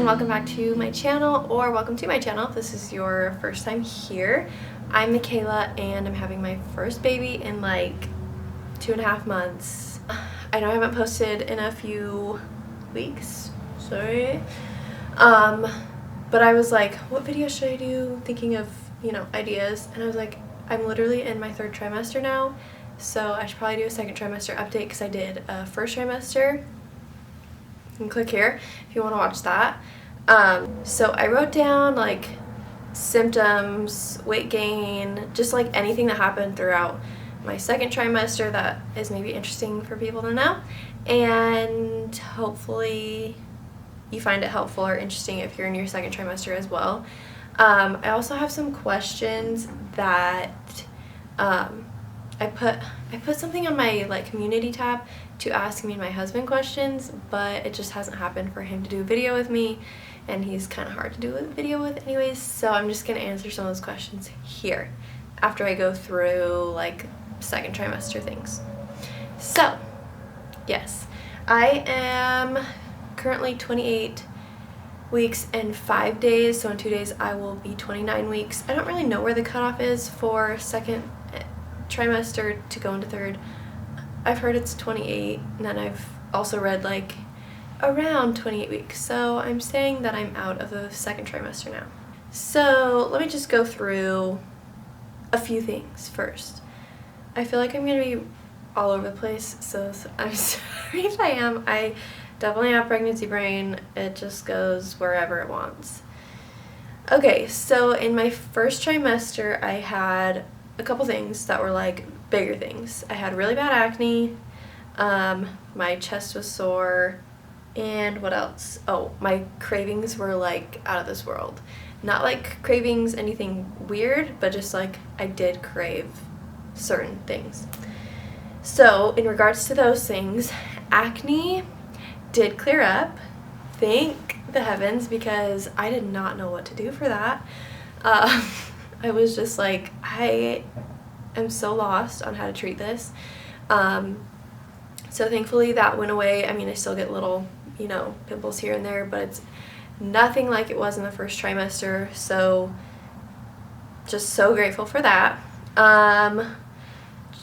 and welcome back to my channel, or welcome to my channel if this is your first time here. I'm Michaela and I'm having my first baby in like 2.5 months. I know I haven't posted in a few weeks, sorry. But I was like, what video should I do? Thinking of, ideas, and I was like, I'm literally in my 3rd trimester now, so I should probably do a 2nd trimester update because I did a 1st trimester. You can click here if you want to watch that. So I wrote down like symptoms, weight gain, just like anything that happened throughout my 2nd trimester that is maybe interesting for people to know, and hopefully you find it helpful or interesting if you're in your 2nd trimester as well. I also have some questions that I put something on my like community tab to ask me and my husband questions, but it just hasn't happened for him to do a video with me, and he's kind of hard to do a video with anyways, so I'm just gonna answer some of those questions here after I go through like 2nd trimester things. So yes, I am currently 28 weeks and 5 days, so in 2 days I will be 29 weeks. I don't really know where the cutoff is for 2nd trimester to go into 3rd. I've heard it's 28, and then I've also read like around 28 weeks, so I'm saying that I'm out of the 2nd trimester now. So let me just go through a few things first. I feel like I'm gonna be all over the place, so I'm sorry if I am. I definitely have pregnancy brain. It just goes wherever it wants. Okay, so in my 1st trimester I had a couple things that were like bigger things. I had really bad acne, my chest was sore, and what else? Oh, my cravings were like out of this world. Not like cravings anything weird, but just like I did crave certain things. So in regards to those things, acne did clear up, thank the heavens, because I did not know what to do for that. I was just like, I am so lost on how to treat this. So thankfully that went away. I mean, I still get little, pimples here and there, but it's nothing like it was in the 1st trimester, so just so grateful for that.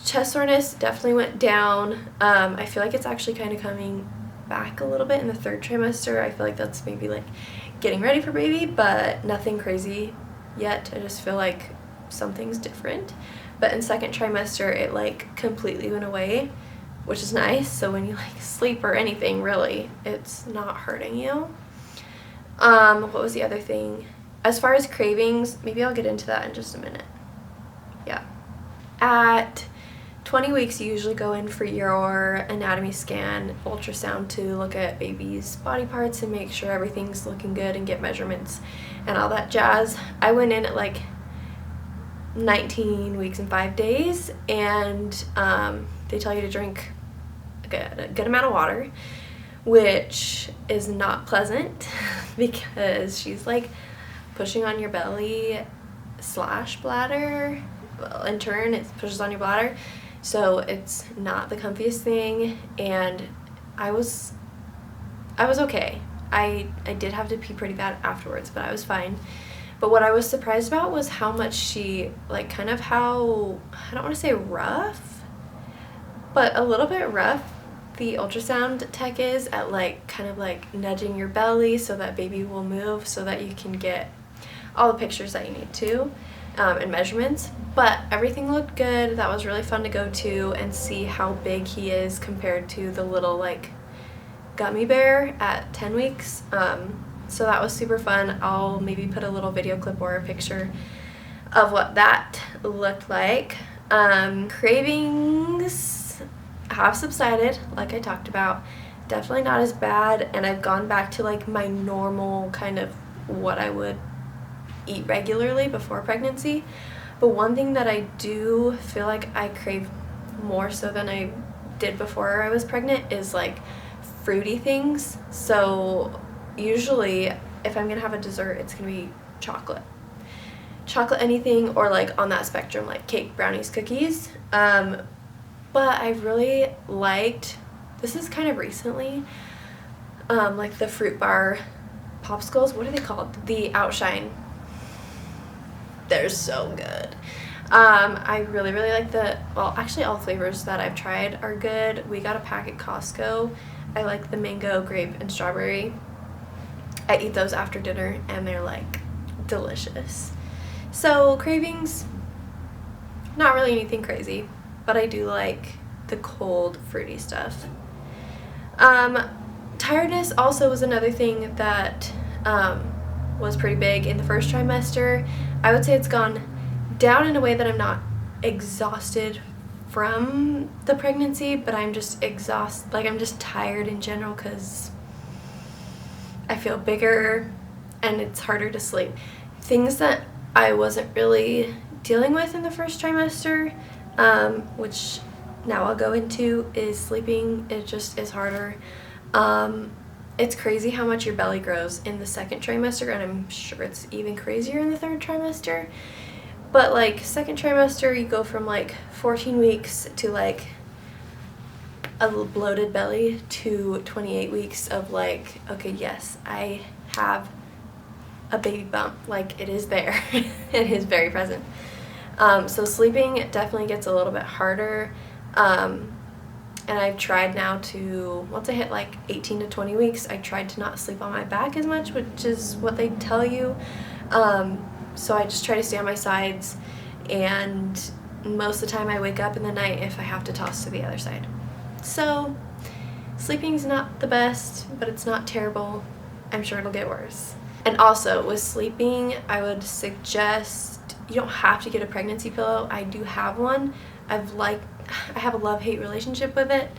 Chest soreness definitely went down. I feel like it's actually kind of coming back a little bit in the 3rd trimester. I feel like that's maybe like getting ready for baby, but nothing crazy yet. I just feel like something's different. But in 2nd trimester it like completely went away, which is nice. So when you like sleep or anything, really, it's not hurting you. What was the other thing? As far as cravings, maybe I'll get into that in just a minute. Yeah. At 20 weeks, you usually go in for your anatomy scan, ultrasound, to look at baby's body parts and make sure everything's looking good and get measurements and all that jazz. I went in at like 19 weeks and 5 days, and they tell you to drink a good amount of water, which is not pleasant because she's like pushing on your belly / bladder. Well, in turn it pushes on your bladder, so it's not the comfiest thing, and I was okay. I did have to pee pretty bad afterwards, but I was fine. But what I was surprised about was how much she, like, kind of how, I don't want to say rough, but a little bit rough the ultrasound tech is at like kind of like nudging your belly so that baby will move, so that you can get all the pictures that you need to. And measurements, but everything looked good. That was really fun to go to and see how big he is compared to the little like gummy bear at 10 weeks. So that was super fun. I'll maybe put a little video clip or a picture of what that looked like. Cravings have subsided, like I talked about. Definitely not as bad, and I've gone back to like my normal kind of what I would eat regularly before pregnancy. But one thing that I do feel like I crave more so than I did before I was pregnant is like fruity things. So usually if I'm gonna have a dessert, it's gonna be chocolate anything, or like on that spectrum like cake, brownies, cookies. But I really liked, this is kind of recently, like the fruit bar popsicles. What are they called? The Outshine. They're so good. I really like well, actually all flavors that I've tried are good. We got a pack at Costco. I like the mango, grape, and strawberry. I eat those after dinner and they're like delicious. So cravings, not really anything crazy, but I do like the cold fruity stuff. Tiredness also was another thing that was pretty big in the first trimester. I would say it's gone down in a way that I'm not exhausted from the pregnancy, but I'm just exhausted, like I'm just tired in general because I feel bigger and it's harder to sleep. Things that I wasn't really dealing with in the first trimester, which now I'll go into, is sleeping. It just is harder. It's crazy how much your belly grows in the second trimester, and I'm sure it's even crazier in the third trimester. But like second trimester, you go from like 14 weeks to like a bloated belly to 28 weeks of like, okay, yes, I have a baby bump. Like, it is there. It is very present. So sleeping definitely gets a little bit harder. And I've tried now to, once I hit like 18 to 20 weeks, I tried to not sleep on my back as much, which is what they tell you. So I just try to stay on my sides, and most of the time I wake up in the night if I have to toss to the other side. So sleeping's not the best, but it's not terrible. I'm sure it'll get worse. And also with sleeping, I would suggest, you don't have to get a pregnancy pillow. I do have one. I have a love-hate relationship with it,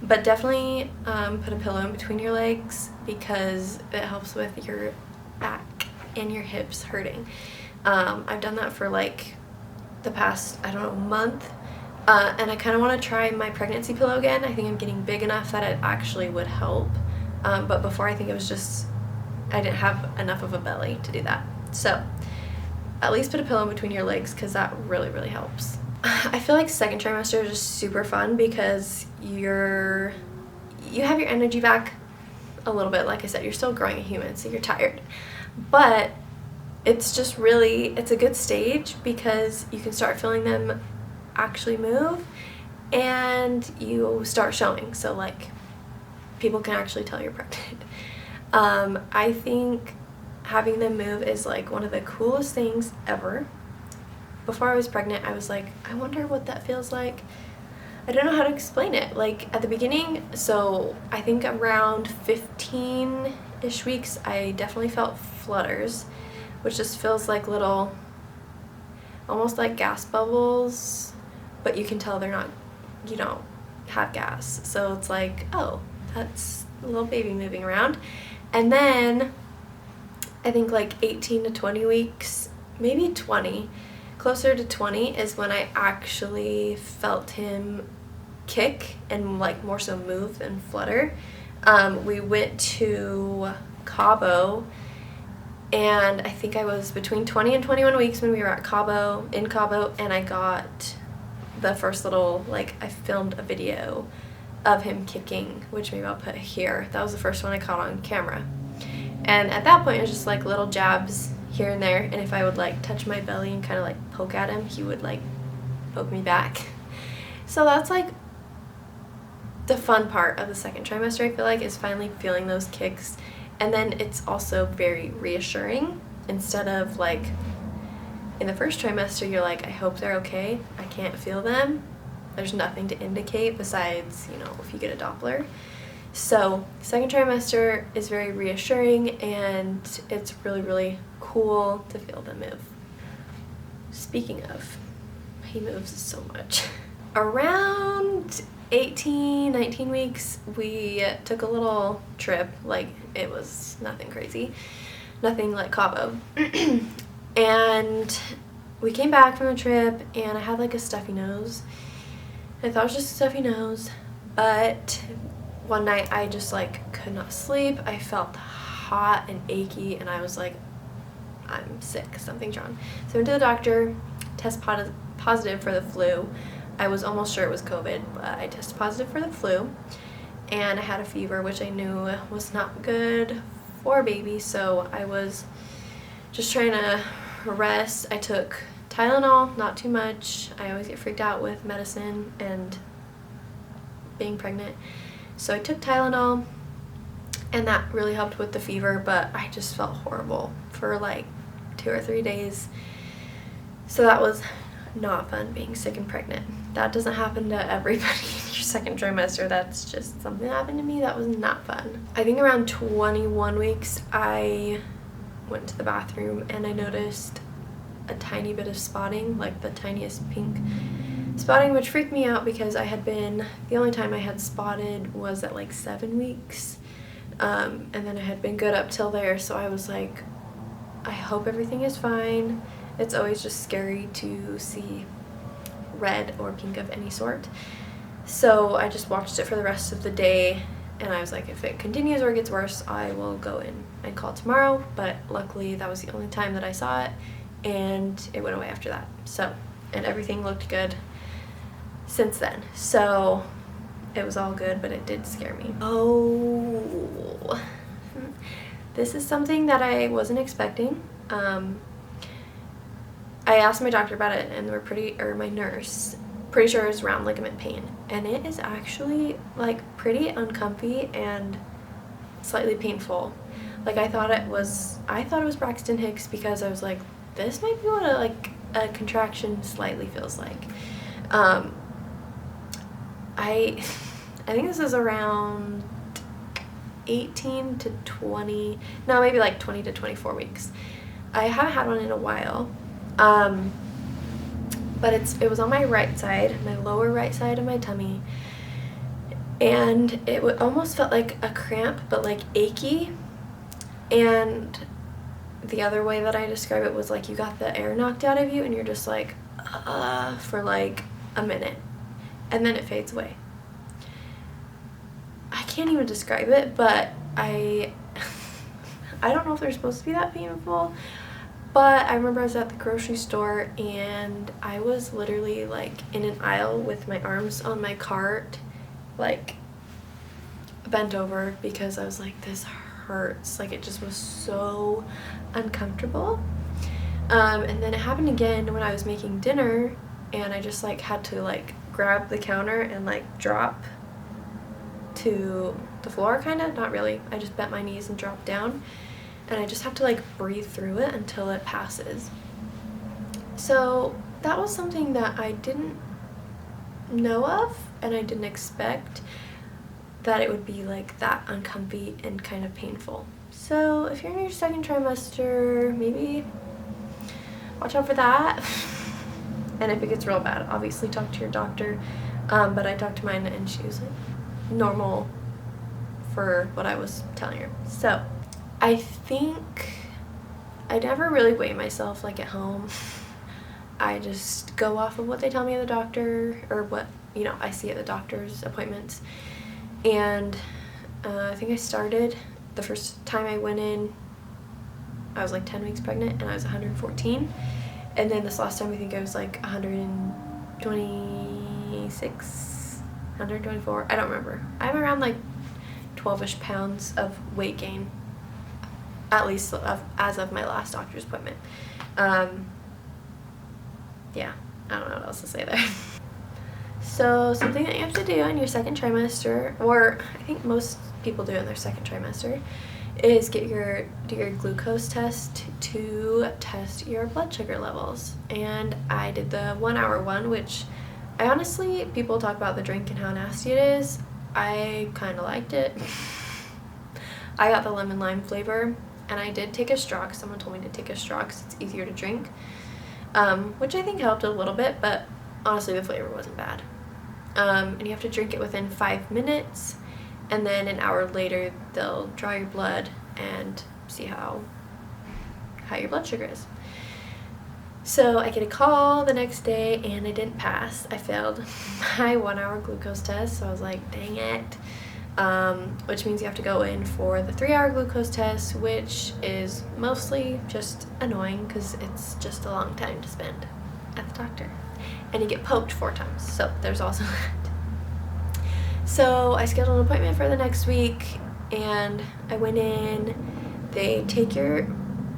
but definitely put a pillow in between your legs because it helps with your back and your hips hurting. I've done that for like the past, I don't know, month, and I kind of want to try my pregnancy pillow again. I think I'm getting big enough that it actually would help, but before I think it was just I didn't have enough of a belly to do that. So at least put a pillow in between your legs because that really helps. I feel like second trimester is just super fun because you have your energy back a little bit. Like I said, you're still growing a human, so you're tired, but it's just really, it's a good stage because you can start feeling them actually move and you start showing, so like people can actually tell you're pregnant. I think having them move is like one of the coolest things ever. Before I was pregnant, I was like, I wonder what that feels like. I don't know how to explain it. Like at the beginning, so I think around 15-ish weeks, I definitely felt flutters, which just feels like little, almost like gas bubbles, but you can tell they're not, you don't have gas. So it's like, oh, that's a little baby moving around. And then I think like 18 to 20 weeks, maybe 20, closer to 20 is when I actually felt him kick and like more so move than flutter. We went to Cabo, and I think I was between 20 and 21 weeks when we were at Cabo, and I got the first little, like, I filmed a video of him kicking, which maybe I'll put here. That was the first one I caught on camera. And at that point it was just like little jabs here and there, and if I would like touch my belly and kind of like poke at him, he would like poke me back. So that's like the fun part of the second trimester, I feel like, is finally feeling those kicks. And then it's also very reassuring. Instead of like in the first trimester you're like, I hope they're okay, I can't feel them, there's nothing to indicate besides, you know, if you get a Doppler. So second trimester is very reassuring, and it's really cool to feel them move. Speaking of, he moves so much. Around 18, 19 weeks, we took a little trip. Like, it was nothing crazy, nothing like Cabo. And we came back from the trip, and I had like a stuffy nose. I thought it was just a stuffy nose, but one night I just like could not sleep. I felt hot and achy, and I was like, I'm sick, something's wrong. So I went to the doctor, test positive for the flu. I was almost sure it was COVID, but I tested positive for the flu, and I had a fever, which I knew was not good for a baby, so I was just trying to rest. I took Tylenol, not too much. I always get freaked out with medicine and being pregnant. So I took Tylenol, and that really helped with the fever, but I just felt horrible for like 2 or 3 days. So that was not fun, being sick and pregnant. That doesn't happen to everybody in your second trimester. That's just something that happened to me. That was not fun. I think around 21 weeks, I went to the bathroom and I noticed a tiny bit of spotting, like the tiniest pink spotting, which freaked me out because the only time I had spotted was at like 7 weeks. And then I had been good up till there, so I was like, I hope everything is fine. It's always just scary to see red or pink of any sort. So I just watched it for the rest of the day, and I was like, if it continues or gets worse, I will go in and call tomorrow. But luckily that was the only time that I saw it, and it went away after that. So, and everything looked good since then. So it was all good, but it did scare me. Oh, this is something that I wasn't expecting. I asked my doctor about it, and my nurse, pretty sure it's round ligament pain, and it is actually like pretty uncomfy and slightly painful. Like I thought it was Braxton Hicks, because I was like, this might be what a contraction slightly feels like. I think this is around 18 to 20, no, maybe like 20 to 24 weeks. I haven't had one in a while. But it was on my right side, my lower right side of my tummy, and it almost felt like a cramp, but like achy. And the other way that I describe it was like you got the air knocked out of you and you're just like for like a minute, and then it fades away. I can't even describe it, but I don't know if they're supposed to be that painful. But I remember I was at the grocery store, and I was literally like in an aisle with my arms on my cart, like bent over, because I was like, this hurts. Like, it just was so uncomfortable. And then it happened again when I was making dinner, and I just like had to like grab the counter and like drop to the floor, kind of. Not really. I just bent my knees and dropped down. And I just have to like breathe through it until it passes. So that was something that I didn't know of, and I didn't expect that it would be like that uncomfy and kind of painful. So if you're in your second trimester, maybe watch out for that. And if it gets real bad, obviously talk to your doctor. But I talked to mine, and she was like normal for what I was telling her. So I think I never really weigh myself like at home. I just go off of what they tell me at the doctor, or what, you know, I see at the doctor's appointments. And I think I started, the first time I went in, I was like 10 weeks pregnant, and I was 114. And then this last time, I think I was like 126, 124, I don't remember. I'm around like 12-ish pounds of weight gain, at least as of my last doctor's appointment. Yeah, I don't know what else to say there. So something that you have to do in your second trimester, or I think most people do in their second trimester, is do your glucose test to test your blood sugar levels. And I did the 1 hour one, which I honestly, people talk about the drink and how nasty it is. I kind of liked it. I got the lemon lime flavor, and I did take a straw, because someone told me to take a straw because it's easier to drink, which I think helped a little bit, but honestly the flavor wasn't bad. And you have to drink it within 5 minutes, and then an hour later they'll draw your blood and see how your blood sugar is. So I get a call the next day, and I didn't pass. I failed my 1 hour glucose test, so I was like, dang it. Which means you have to go in for the 3 hour glucose test, which is mostly just annoying because it's just a long time to spend at the doctor. And you get poked 4 times, so there's also that. So I scheduled an appointment for the next week, and I went in. they take your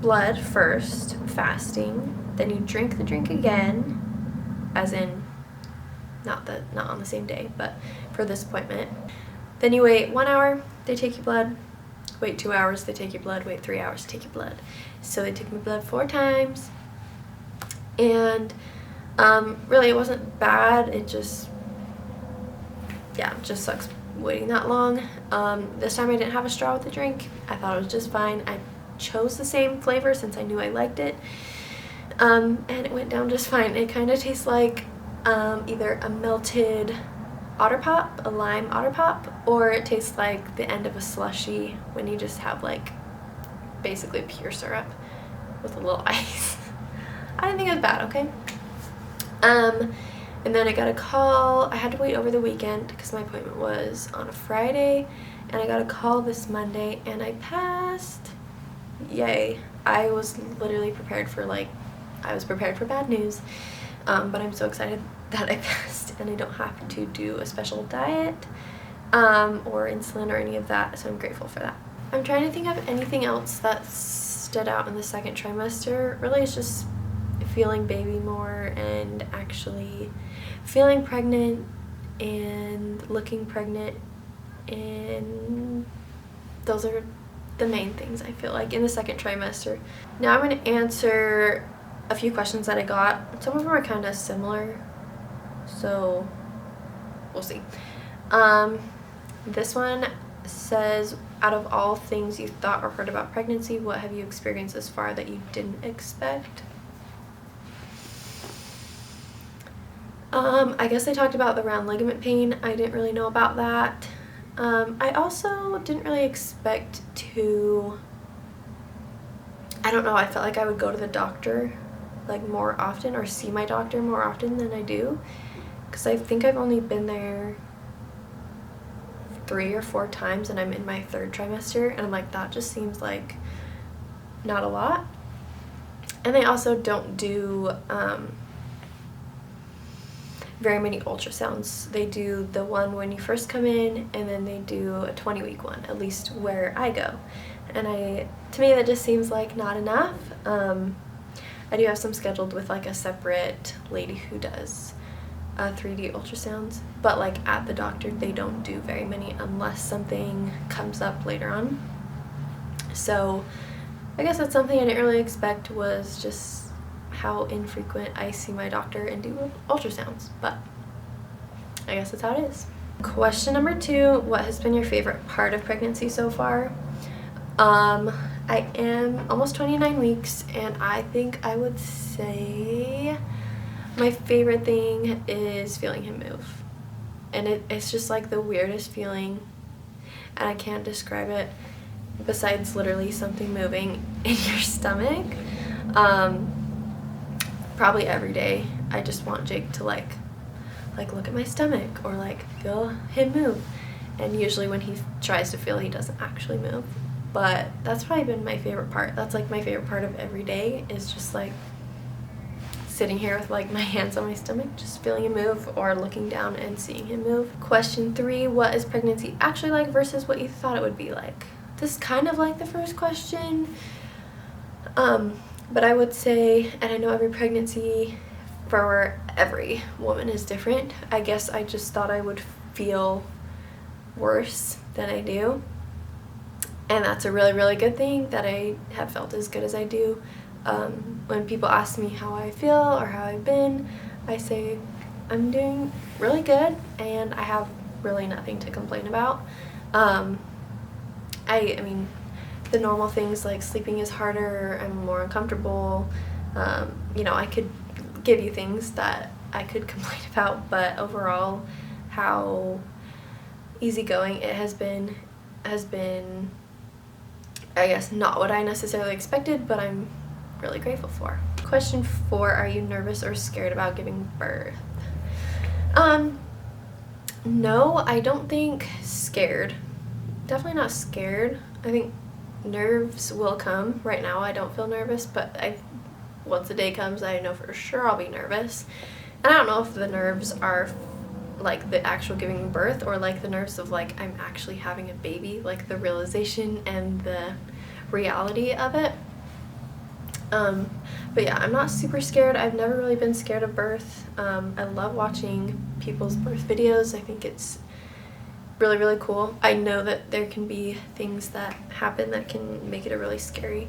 blood first, fasting, then you drink the drink again, as in not on the same day, but for this appointment. Then you wait 1 hour, they take your blood, wait 2 hours, they take your blood, wait 3 hours, take your blood. So they took my blood 4 times, and really it wasn't bad, it just sucks waiting that long. This time I didn't have a straw with the drink. I thought it was just fine. I chose the same flavor since I knew I liked it, and it went down just fine. It kind of tastes like either a melted Otter Pop, a lime Otter Pop, or it tastes like the end of a slushie when you just have like basically pure syrup with a little ice. I didn't think it was bad, okay? And then I got a call. I had to wait over the weekend because my appointment was on a Friday, and I got a call this Monday and I passed. Yay. I was literally prepared for bad news, but I'm so excited that I passed and I don't have to do a special diet or insulin or any of that, so I'm grateful for that. I'm trying to think of anything else that stood out in the second trimester. Really, it's just feeling baby more and actually feeling pregnant and looking pregnant, and those are the main things I feel like in the second trimester. Now I'm going to answer a few questions that I got. Some of them are kind of similar, so we'll see. This one says, out of all things you thought or heard about pregnancy, what have you experienced thus far that you didn't expect? I guess I talked about the round ligament pain. I didn't really know about that. I also didn't really expect to, I don't know, I felt like I would go to the doctor like more often, or see my doctor more often than I do, because I think I've only been there 3 or 4 times and I'm in my 3rd trimester, and I'm like, that just seems like not a lot. And they also don't do very many ultrasounds. They do the one when you first come in, and then they do a 20-week one, at least where I go. And to me that just seems like not enough. I do have some scheduled with like a separate lady who does 3D ultrasounds, but like at the doctor they don't do very many unless something comes up later on. So I guess that's something I didn't really expect, was just how infrequent I see my doctor and do ultrasounds, but I guess that's how it is. Question number 2, what has been your favorite part of pregnancy so far? I am almost 29 weeks, and I think I would say my favorite thing is feeling him move. And it's just like the weirdest feeling, and I can't describe it besides literally something moving in your stomach. Probably every day I just want Jake to like look at my stomach or like feel him move, and usually when he tries to feel, he doesn't actually move. But that's probably been my favorite part. That's like my favorite part of every day, is just like sitting here with like my hands on my stomach, just feeling him move, or looking down and seeing him move. Question 3, what is pregnancy actually like versus what you thought it would be like? This is kind of like the first question, but I would say, and I know every pregnancy for every woman is different, I guess I just thought I would feel worse than I do. And that's a really, really good thing, that I have felt as good as I do. When people ask me how I feel or how I've been, I say I'm doing really good and I have really nothing to complain about. I mean, the normal things like sleeping is harder, I'm more uncomfortable, you know, I could give you things that I could complain about, but overall how easygoing it has been, I guess, not what I necessarily expected, but I'm really grateful for. Question 4, are you nervous or scared about giving birth? No, I don't think scared. Definitely not scared. I think nerves will come. Right now I don't feel nervous, but once the day comes, I know for sure I'll be nervous. And I don't know if the nerves are like the actual giving birth, or like the nerves of like I'm actually having a baby, like the realization and the reality of it. But yeah, I'm not super scared. I've never really been scared of birth. I love watching people's birth videos. I think it's really, really cool. I know that there can be things that happen that can make it a really scary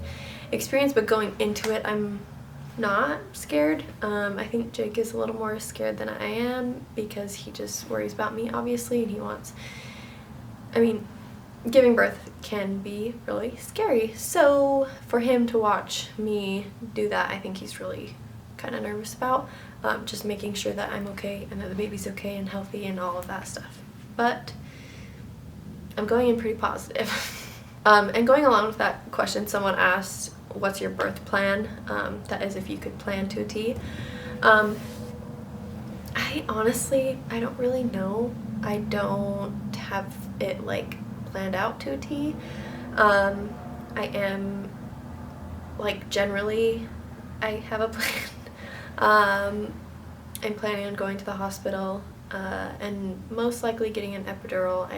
experience, but going into it, I'm not scared. I think Jake is a little more scared than I am because he just worries about me, obviously, and he wants, I mean, giving birth can be really scary. So for him to watch me do that, I think he's really kind of nervous about, just making sure that I'm okay and that the baby's okay and healthy and all of that stuff. But I'm going in pretty positive. And going along with that question, someone asked, what's your birth plan? That is, if you could plan to a T. I honestly, I don't really know. I don't have it like planned out to a T. I am, like, generally I have a plan. I'm planning on going to the hospital and most likely getting an epidural.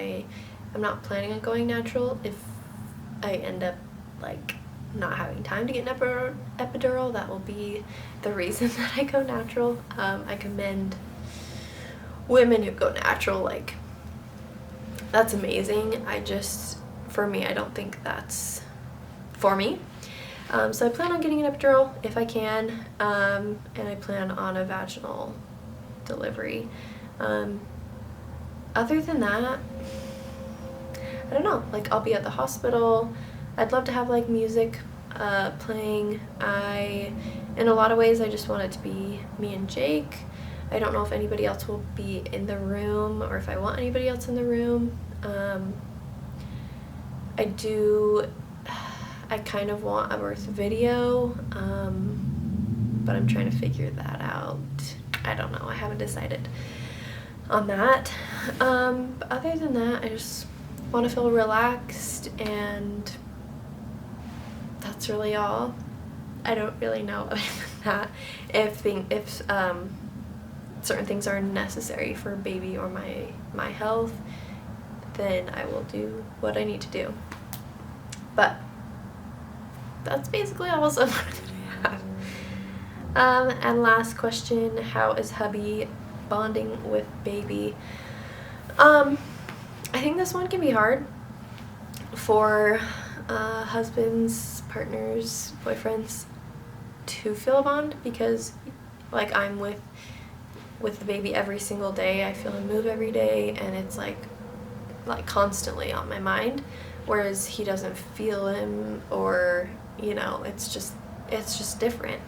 I'm not planning on going natural. If I end up like not having time to get an epidural, that will be the reason that I go natural. I commend women who go natural, like, that's amazing. For me, I don't think that's for me. So I plan on getting an epidural if I can, and I plan on a vaginal delivery. Other than that, I don't know, like, I'll be at the hospital. I'd love to have like music playing. In a lot of ways, I just want it to be me and Jake. I don't know if anybody else will be in the room or if I want anybody else in the room. I kind of want a birth video, but I'm trying to figure that out. I don't know, I haven't decided on that. But other than that, I just want to feel relaxed, and that's really all. I don't really know other than that. If certain things are necessary for baby or my health, then I will do what I need to do. But that's basically all I have. And last question, how is hubby bonding with baby? I think this one can be hard for husbands, partners, boyfriends to feel a bond, because like I'm with the baby every single day. I feel him move every day, and it's like constantly on my mind, whereas he doesn't feel him, or you know, it's just different.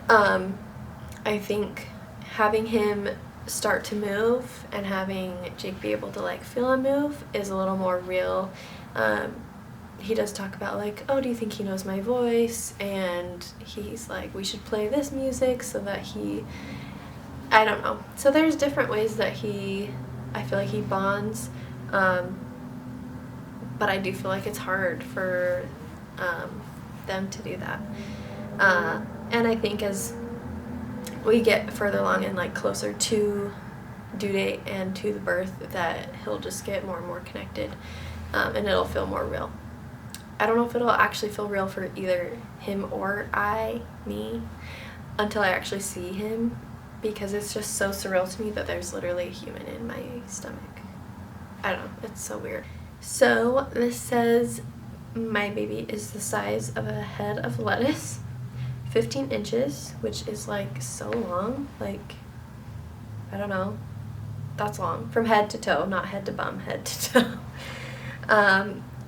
I think having him start to move and having Jake be able to like feel him move is a little more real. He does talk about like, oh, do you think he knows my voice? And he's like, we should play this music so that I don't know. So there's different ways that I feel like he bonds, but I do feel like it's hard for them to do that. And I think as we get further along and like closer to due date and to the birth, that he'll just get more and more connected, and it'll feel more real. I don't know if it'll actually feel real for either him or me, until I actually see him, because it's just so surreal to me that there's literally a human in my stomach. I don't know, it's so weird. So this says, my baby is the size of a head of lettuce, 15 inches, which is like so long, like, I don't know, that's long, from head to toe, not head to bum, head to toe.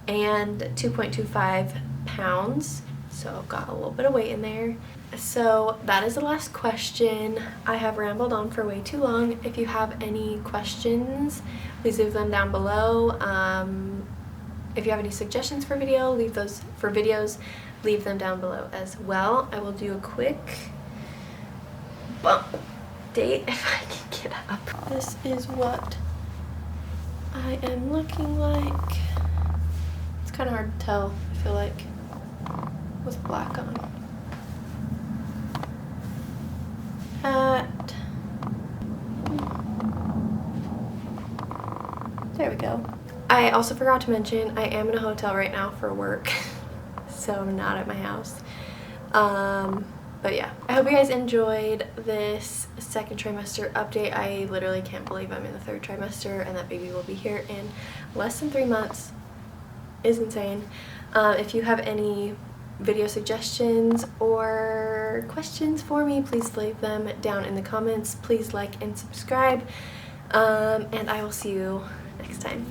And 2.25 pounds, so I've got a little bit of weight in there. So that is the last question. I have rambled on for way too long. If you have any questions, please leave them down below. If you have any suggestions for videos, leave them down below as well. I will do a quick bump date if I can get up. This is what I am looking like. It's kind of hard to tell, I feel like, with black on. There we go. I also forgot to mention, I am in a hotel right now for work. so I'm not at my house. But yeah, I hope you guys enjoyed this second trimester update. I literally can't believe I'm in the third trimester and that baby will be here in less than 3 months. It's insane. If you have any video suggestions or questions for me, please leave them down in the comments. Please like and subscribe, and I will see you next time.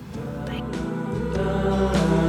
Bye.